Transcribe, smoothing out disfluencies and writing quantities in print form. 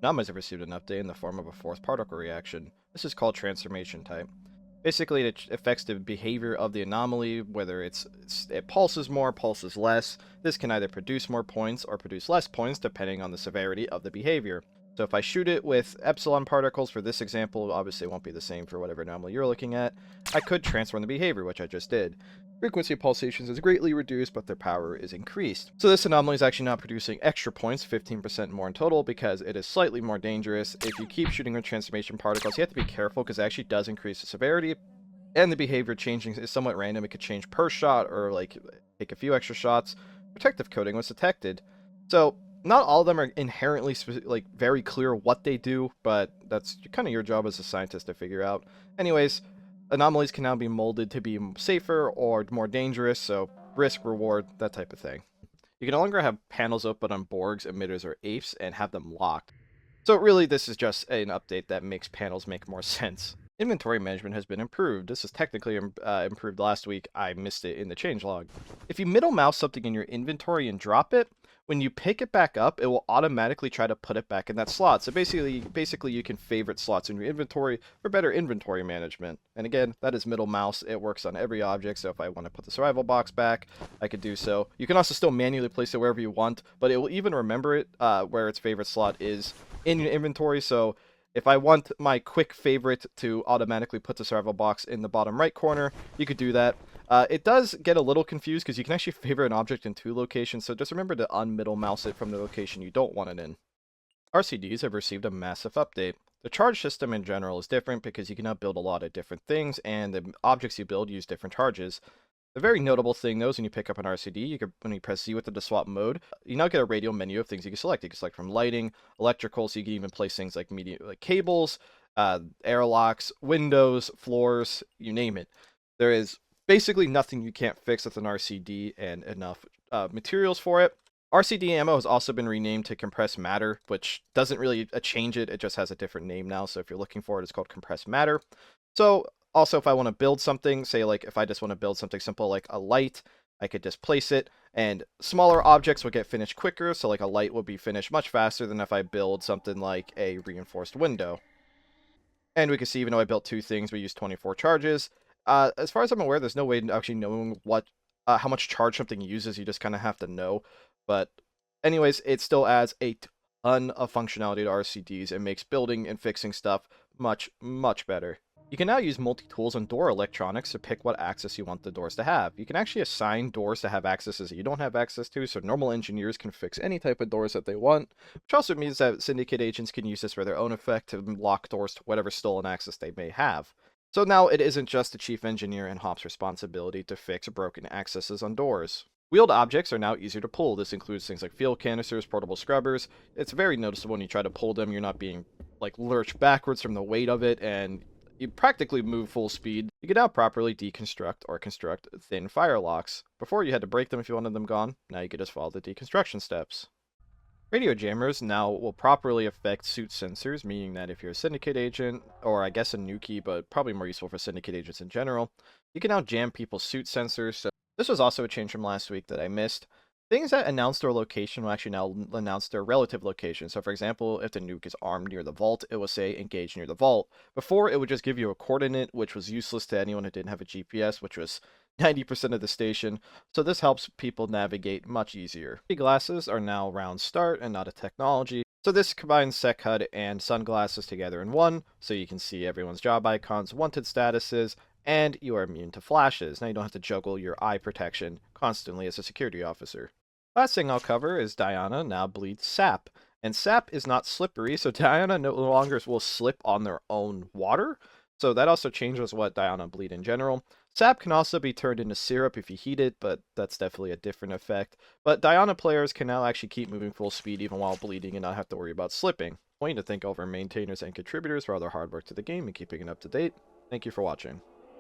Anomalies have received an update in the form of a fourth particle reaction. This is called transformation type. Basically, it affects the behavior of the anomaly, whether it pulses more, pulses less. This can either produce more points or produce less points depending on the severity of the behavior. So if I shoot it with epsilon particles for this example, obviously it won't be the same for whatever anomaly you're looking at, I could transform the behavior, which I just did. Frequency of pulsations is greatly reduced, but their power is increased. So this anomaly is actually not producing extra points, 15% more in total, because it is slightly more dangerous. If you keep shooting with transformation particles, you have to be careful because it actually does increase the severity, and the behavior changing is somewhat random. It could change per shot or like take a few extra shots. Protective coating was detected. So not all of them are inherently like very clear what they do, but that's kind of your job as a scientist to figure out. Anyways, anomalies can now be molded to be safer or more dangerous, so risk, reward, that type of thing. You can no longer have panels open on Borgs, emitters, or apes and have them locked. So really, this is just an update that makes panels make more sense. Inventory management has been improved. This is technically improved last week. I missed it in the changelog. If you middle mouse something in your inventory and drop it, when you pick it back up, it will automatically try to put it back in that slot. So basically you can favorite slots in your inventory for better inventory management. And again, that is middle mouse. It works on every object. So if I want to put the survival box back, I could do so. You can also still manually place it wherever you want, but it will even remember it where its favorite slot is in your inventory. So if I want my quick favorite to automatically put the survival box in the bottom right corner, you could do that. It does get a little confused because you can actually favorite an object in 2 locations, so just remember to unmiddle mouse it from the location you don't want it in. RCDs have received a massive update. The charge system in general is different because you can now build a lot of different things, and the objects you build use different charges. The very notable thing, though, is when you pick up an RCD, when you press Z with the swap mode, you now get a radial menu of things you can select. You can select from lighting, electrical, so you can even place things like cables, airlocks, windows, floors, you name it. There is basically nothing you can't fix with an RCD and enough materials for it. RCD ammo has also been renamed to compressed matter, which doesn't really change it. It just has a different name now. So if you're looking for it, it's called compressed matter. So also, if I want to build something, say like if I just want to build something simple like a light, I could just place it, and smaller objects will get finished quicker. So like a light will be finished much faster than if I build something like a reinforced window. And we can see, even though I built 2 things, we used 24 charges. As far as I'm aware, there's no way of actually knowing how much charge something uses. You just kind of have to know. But anyways, it still adds a ton of functionality to RCDs and makes building and fixing stuff much, much better. You can now use multi-tools on door electronics to pick what access you want the doors to have. You can actually assign doors to have accesses that you don't have access to, so normal engineers can fix any type of doors that they want, which also means that syndicate agents can use this for their own effect to lock doors to whatever stolen access they may have. So now it isn't just the chief engineer and Hop's responsibility to fix broken accesses on doors. Wheeled objects are now easier to pull. This includes things like fuel canisters, portable scrubbers. It's very noticeable when you try to pull them. You're not being like lurched backwards from the weight of it, and you practically move full speed. You can now properly deconstruct or construct thin firelocks. Before you had to break them if you wanted them gone. Now you can just follow the deconstruction steps. Radio jammers now will properly affect suit sensors, meaning that if you're a syndicate agent, or I guess a nuki, but probably more useful for syndicate agents in general, you can now jam people's suit sensors. So this was also a change from last week that I missed. Things that announce their location will actually now announce their relative location. So for example, if the nuke is armed near the vault, it will say engage near the vault. Before, it would just give you a coordinate, which was useless to anyone who didn't have a GPS, which was 90% of the station. So this helps people navigate much easier. Glasses are now round start and not a technology. So this combines Sec HUD and sunglasses together in one, so you can see everyone's job icons, wanted statuses, and you are immune to flashes. Now you don't have to juggle your eye protection constantly as a security officer. Last thing I'll cover is Diona now Bleed Sap. And sap is not slippery, so Diona no longer will slip on their own water. So that also changes what Diona bleed in general. Sap can also be turned into syrup if you heat it, but that's definitely a different effect. But Diona players can now actually keep moving full speed even while bleeding and not have to worry about slipping. I want you to thank all of our maintainers and contributors for all their hard work to the game and keeping it up to date. Thank you for watching.